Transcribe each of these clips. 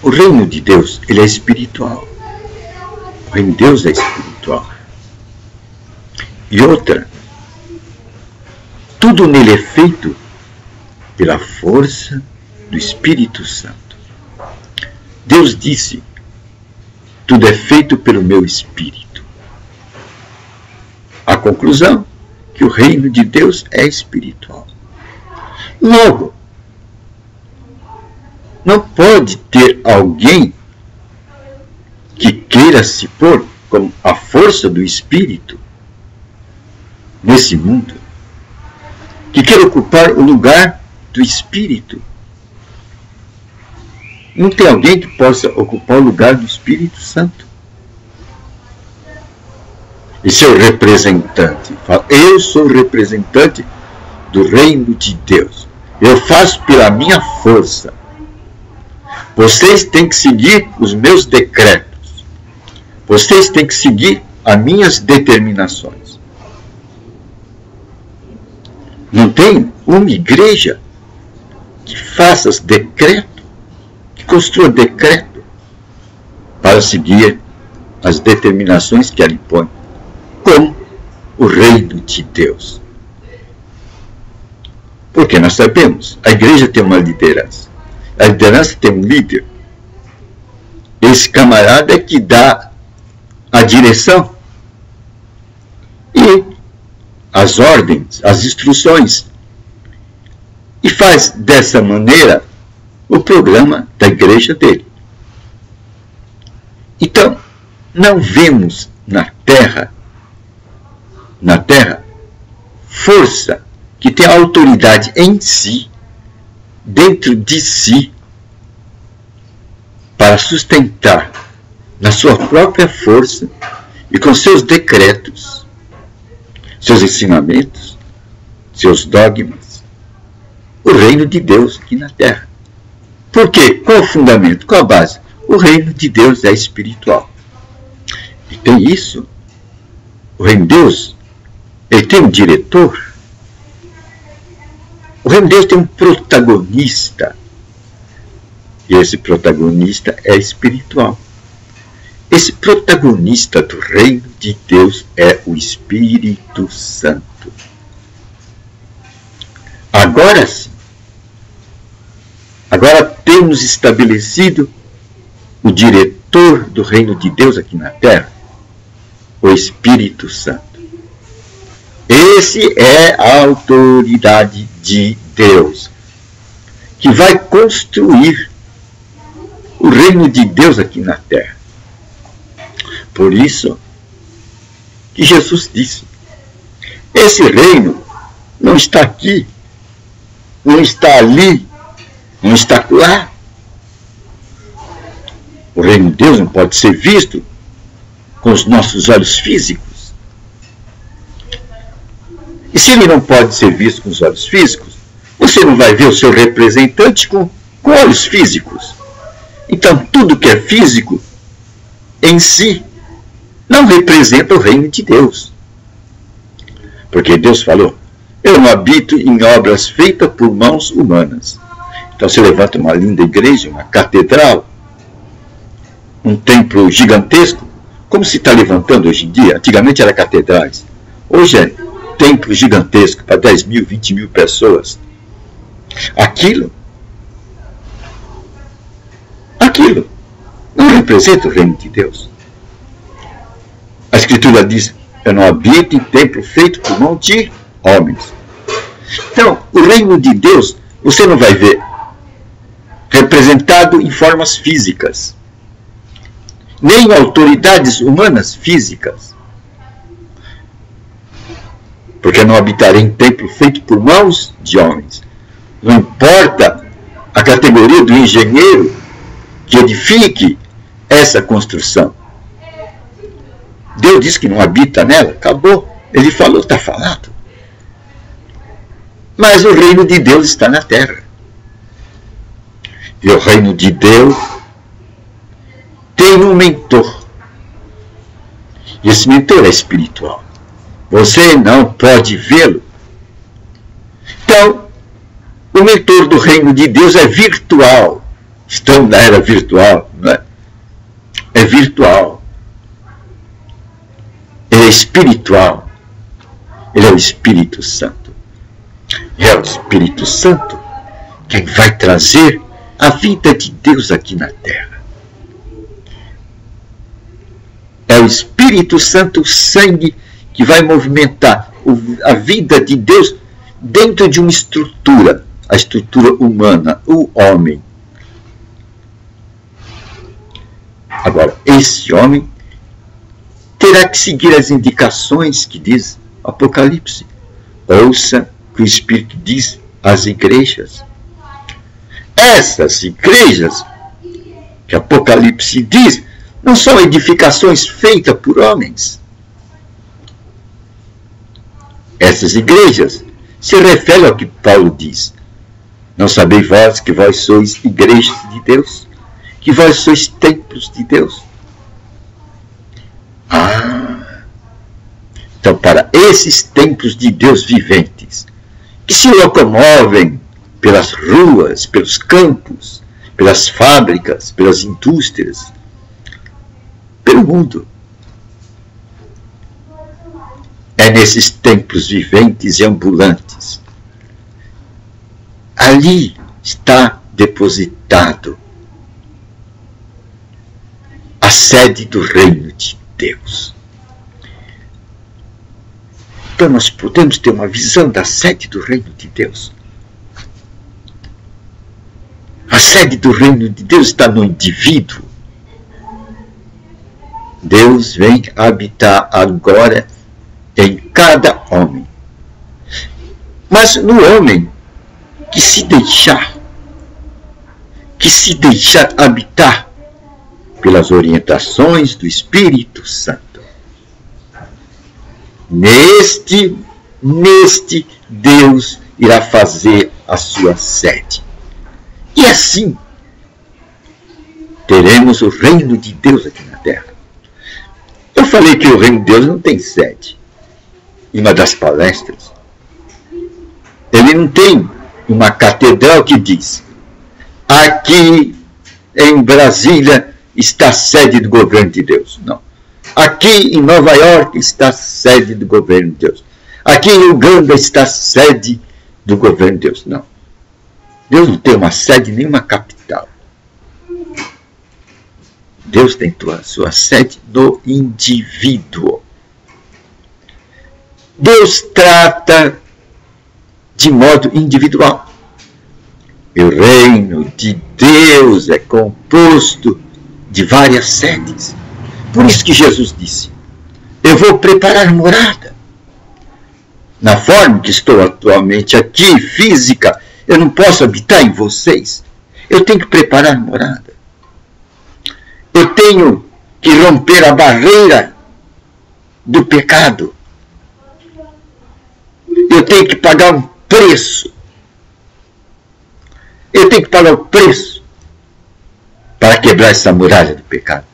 O reino de Deus, ele é espiritual. O reino de Deus é espiritual. E outra, tudo nele é feito pela força do Espírito Santo. Deus disse, tudo é feito pelo meu Espírito. A conclusão, que o reino de Deus é espiritual. Logo, não pode ter alguém que queira se pôr como a força do Espírito nesse mundo, que queira ocupar o lugar do Espírito. Não tem alguém que possa ocupar o lugar do Espírito Santo. E seu representante fala, eu sou representante do reino de Deus. Eu faço pela minha força. Vocês têm que seguir os meus decretos. Vocês têm que seguir as minhas determinações. Não tem uma igreja que faça decreto, que construa decreto para seguir as determinações que ela impõe, como o reino de Deus. Porque nós sabemos, a igreja tem uma liderança. A liderança tem um líder. Esse camarada é que dá a direção e as ordens, as instruções. E faz dessa maneira o programa da igreja dele. Então, não vemos na terra, força que tem autoridade em si, dentro de si, para sustentar na sua própria força e com seus decretos, seus ensinamentos, seus dogmas, o reino de Deus aqui na terra. Por quê? Qual o fundamento? Qual a base? O reino de Deus é espiritual. E tem isso. O reino de Deus, ele tem um diretor. O reino de Deus tem um protagonista. E esse protagonista é espiritual. Esse protagonista do reino de Deus é o Espírito Santo. Agora sim. Agora temos estabelecido o diretor do reino de Deus aqui na terra, o Espírito Santo. Esse é a autoridade de Deus, que vai construir o reino de Deus aqui na terra. Por isso que Jesus disse, esse reino não está aqui, não está ali, não está lá. O reino de Deus não pode ser visto com os nossos olhos físicos. E se ele não pode ser visto com os olhos físicos, você não vai ver o seu representante com olhos físicos. Então, tudo que é físico, em si, não representa o reino de Deus. Porque Deus falou, eu não habito em obras feitas por mãos humanas. Então, você levanta uma linda igreja, uma catedral, um templo gigantesco, como se está levantando hoje em dia. Antigamente era catedrais. Hoje é templo gigantesco para 10 mil, 20 mil pessoas. Aquilo não representa o reino de Deus. A Escritura diz, eu não habito em templo feito por mão de homens. Então, o reino de Deus, você não vai ver representado em formas físicas, nem em autoridades humanas físicas. Porque não habitarei em templo feito por mãos de homens. Não importa a categoria do engenheiro que edifique essa construção. Deus diz que não habita nela, acabou. Ele falou, está falado. Mas o reino de Deus está na terra. E o reino de Deus tem um mentor. E esse mentor é espiritual. Você não pode vê-lo. Então, o mentor do reino de Deus é virtual. Estamos na era virtual, não é? É virtual. Ele é espiritual. Ele é o Espírito Santo. É o Espírito Santo quem vai trazer a vida de Deus aqui na terra. É o Espírito Santo, o sangue, que vai movimentar a vida de Deus dentro de uma estrutura, a estrutura humana, o homem. Agora, esse homem terá que seguir as indicações que diz Apocalipse. Ouça o que o Espírito diz às igrejas. Essas igrejas que Apocalipse diz não são edificações feitas por homens. Essas igrejas se referem ao que Paulo diz. Não sabeis vós que vós sois igrejas de Deus? Que vós sois templos de Deus? Então, para esses templos de Deus viventes, que se locomovem pelas ruas, pelos campos, pelas fábricas, pelas indústrias, pelo mundo. É nesses templos viventes e ambulantes. Ali está depositado a sede do reino de Deus. Então nós podemos ter uma visão da sede do reino de Deus. A sede do reino de Deus está no indivíduo. Deus vem habitar agora em cada homem. Mas no homem que se deixar habitar pelas orientações do Espírito Santo. Neste Deus irá fazer a sua sede. E assim teremos o reino de Deus aqui na terra. Eu falei que o reino de Deus não tem sede. Em uma das palestras, ele não tem uma catedral que diz: aqui em Brasília está a sede do governo de Deus. Não. Aqui em Nova York está a sede do governo de Deus. Aqui em Uganda está a sede do governo de Deus. Não. Deus não tem uma sede nem uma capital. Deus tem a sua sede no indivíduo. Deus trata de modo individual. O reino de Deus é composto de várias sedes. Por isso que Jesus disse: eu vou preparar morada. Na forma que estou atualmente aqui, física, eu não posso habitar em vocês. Eu tenho que preparar morada. Eu tenho que romper a barreira do pecado. Eu tenho que pagar um preço. Eu tenho que pagar o preço para quebrar essa muralha do pecado.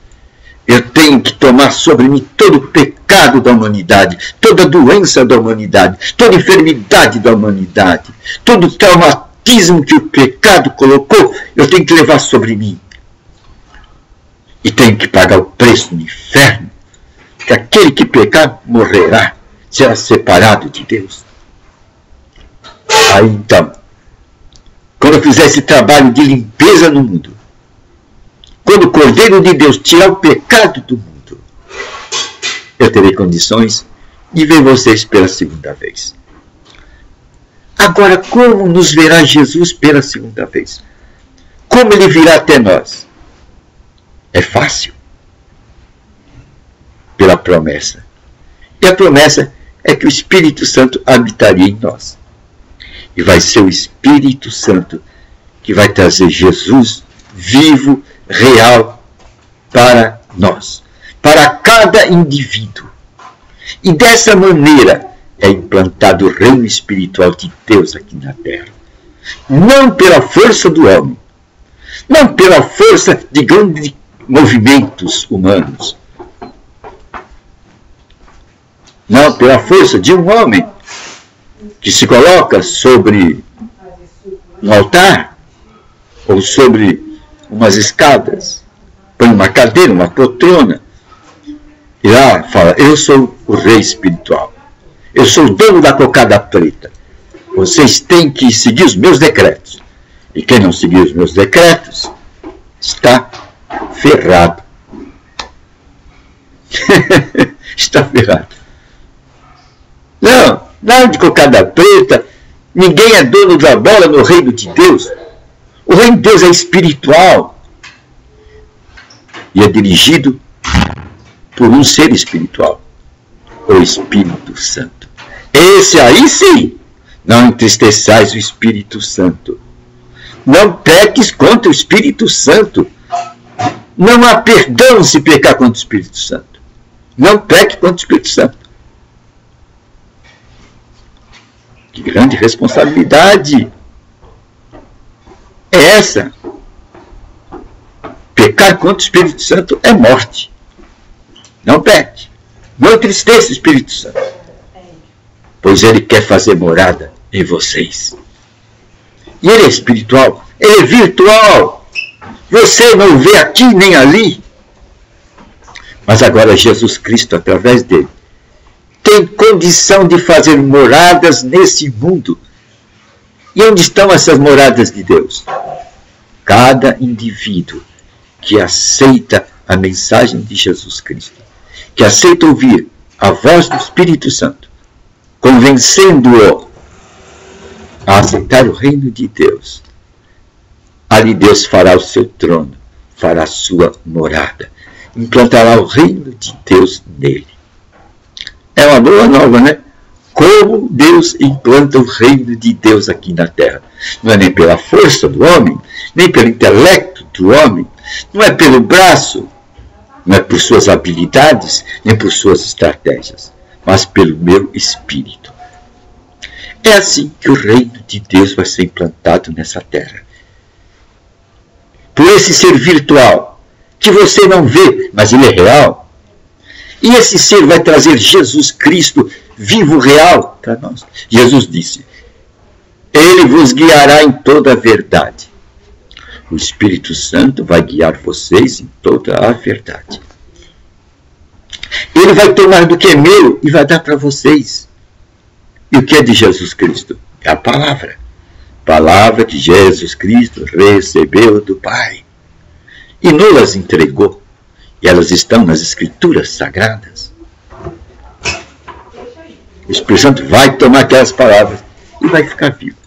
Eu tenho que tomar sobre mim todo o pecado da humanidade, toda a doença da humanidade, toda a enfermidade da humanidade, todo o traumatismo que o pecado colocou, eu tenho que levar sobre mim. E tenho que pagar o preço no inferno, que aquele que pecar morrerá, será separado de Deus. Aí então, quando eu fizer esse trabalho de limpeza no mundo, quando o Cordeiro de Deus tirar o pecado do mundo, eu terei condições de ver vocês pela segunda vez. Agora, como nos verá Jesus pela segunda vez? Como ele virá até nós? É fácil. Pela promessa. E a promessa é que o Espírito Santo habitaria em nós. E vai ser o Espírito Santo que vai trazer Jesus vivo, real, para nós. Para cada indivíduo. E dessa maneira é implantado o reino espiritual de Deus aqui na terra. Não pela força do homem. Não pela força de grandes movimentos humanos. Não pela força de um homem que se coloca sobre um altar ou sobre umas escadas, põe uma cadeira, uma poltrona, e lá fala, eu sou o rei espiritual, eu sou o dono da cocada preta, vocês têm que seguir os meus decretos, e quem não seguir os meus decretos está ferrado. Está ferrado. Não, nada de cocada preta, ninguém é dono da bola no reino de Deus. O reino de Deus é espiritual e é dirigido por um ser espiritual, o Espírito Santo. Esse aí sim, não entristeçais o Espírito Santo. Não peques contra o Espírito Santo. Não há perdão se pecar contra o Espírito Santo. Não peque contra o Espírito Santo. Que grande responsabilidade é essa? Pecar contra o Espírito Santo é morte. Não peque. Não entristeça o Espírito Santo. Pois ele quer fazer morada em vocês. E ele é espiritual. Ele é virtual. Você não vê aqui nem ali. Mas agora Jesus Cristo, através dele, tem condição de fazer moradas nesse mundo. E onde estão essas moradas de Deus? Cada indivíduo que aceita a mensagem de Jesus Cristo, que aceita ouvir a voz do Espírito Santo, convencendo-o a aceitar o reino de Deus, ali Deus fará o seu trono, fará a sua morada, implantará o reino de Deus nele. É uma boa nova, né? Como Deus implanta o reino de Deus aqui na terra. Não é nem pela força do homem, nem pelo intelecto do homem, não é pelo braço, não é por suas habilidades, nem por suas estratégias, mas pelo meu espírito. É assim que o reino de Deus vai ser implantado nessa terra. Por esse ser virtual, que você não vê, mas ele é real. E esse ser vai trazer Jesus Cristo vivo, real, para nós. Jesus disse, ele vos guiará em toda a verdade. O Espírito Santo vai guiar vocês em toda a verdade. Ele vai tomar do que é meu e vai dar para vocês. E o que é de Jesus Cristo? É a palavra. Palavra que Jesus Cristo recebeu do Pai. E nos entregou. E elas estão nas Escrituras Sagradas. O Espírito Santo vai tomar aquelas palavras e vai ficar vivo.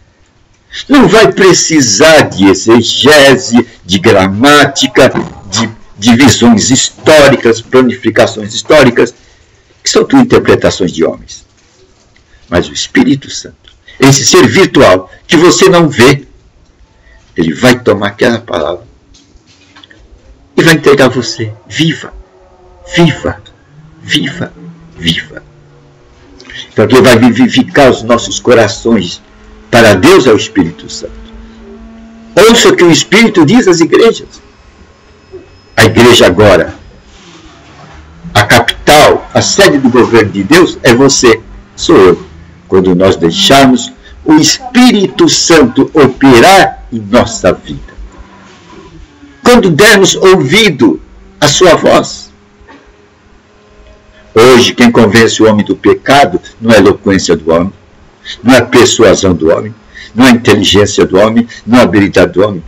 Não vai precisar de exegese, de gramática, de divisões históricas, planificações históricas, que são tudo interpretações de homens. Mas o Espírito Santo, esse ser virtual que você não vê, ele vai tomar aquela palavra e vai entregar a você viva, viva, viva, viva. Então ele vai vivificar os nossos corações. Para Deus é o Espírito Santo. Ouça o que o Espírito diz às igrejas. A igreja agora, a capital, a sede do governo de Deus é você, sou eu. Quando nós deixarmos o Espírito Santo operar em nossa vida. Quando dermos ouvido à sua voz. Hoje, quem convence o homem do pecado não é a eloquência do homem, não é a persuasão do homem, não é a inteligência do homem, não é a habilidade do homem,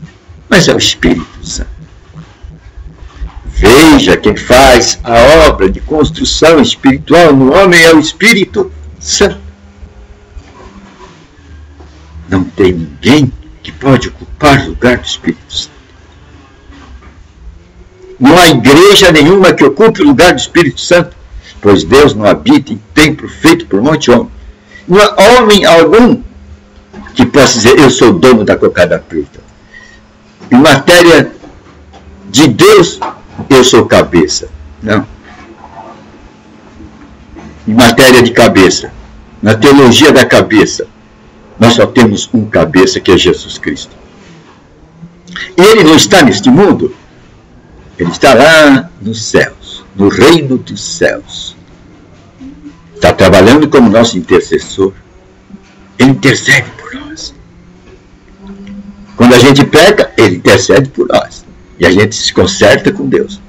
mas é o Espírito Santo. Veja, quem faz a obra de construção espiritual no homem é o Espírito Santo. Não tem ninguém que pode ocupar o lugar do Espírito Santo. Não há igreja nenhuma que ocupe o lugar do Espírito Santo, pois Deus não habita em templo feito por um monte de homem. Não há homem algum que possa dizer, eu sou o dono da cocada preta. Em matéria de Deus, eu sou cabeça. Não. Em matéria de cabeça, na teologia da cabeça, nós só temos um cabeça, que é Jesus Cristo. E ele não está neste mundo, ele está lá nos céus, no reino dos céus. Está trabalhando como nosso intercessor. Ele intercede por nós. Quando a gente peca, ele intercede por nós. E a gente se conserta com Deus.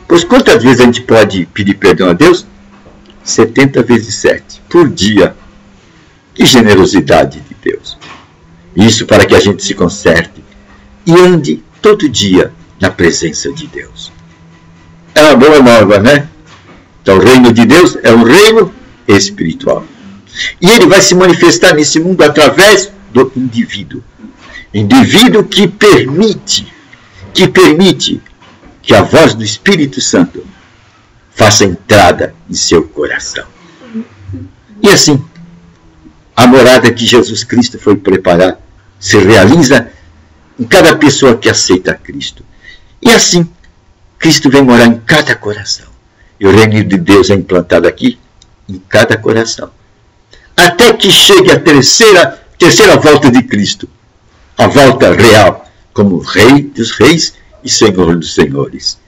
Pois quantas vezes a gente pode pedir perdão a Deus? 70 vezes 7 por dia. Que generosidade de Deus. Isso para que a gente se conserte e ande todo dia na presença de Deus. É uma boa nova, né? Então o reino de Deus é um reino espiritual. E ele vai se manifestar nesse mundo através do indivíduo. Indivíduo que permite que a voz do Espírito Santo faça entrada em seu coração. E assim, a morada que Jesus Cristo foi preparar se realiza em cada pessoa que aceita Cristo. E assim, Cristo vem morar em cada coração. E o reino de Deus é implantado aqui, em cada coração. Até que chegue a terceira volta de Cristo. A volta real, como Rei dos Reis e Senhor dos Senhores.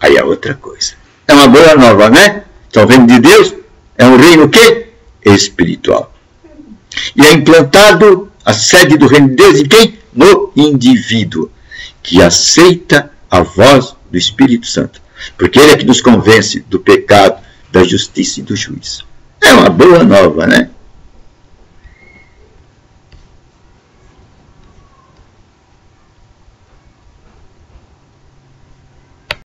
Aí é outra coisa. É uma boa nova, né? Então o reino de Deus é um reino o quê? Espiritual. E é implantado a sede do reino de Deus em quem? No indivíduo, que aceita a voz do Espírito Santo. Porque ele é que nos convence do pecado, da justiça e do juízo. É uma boa nova, né?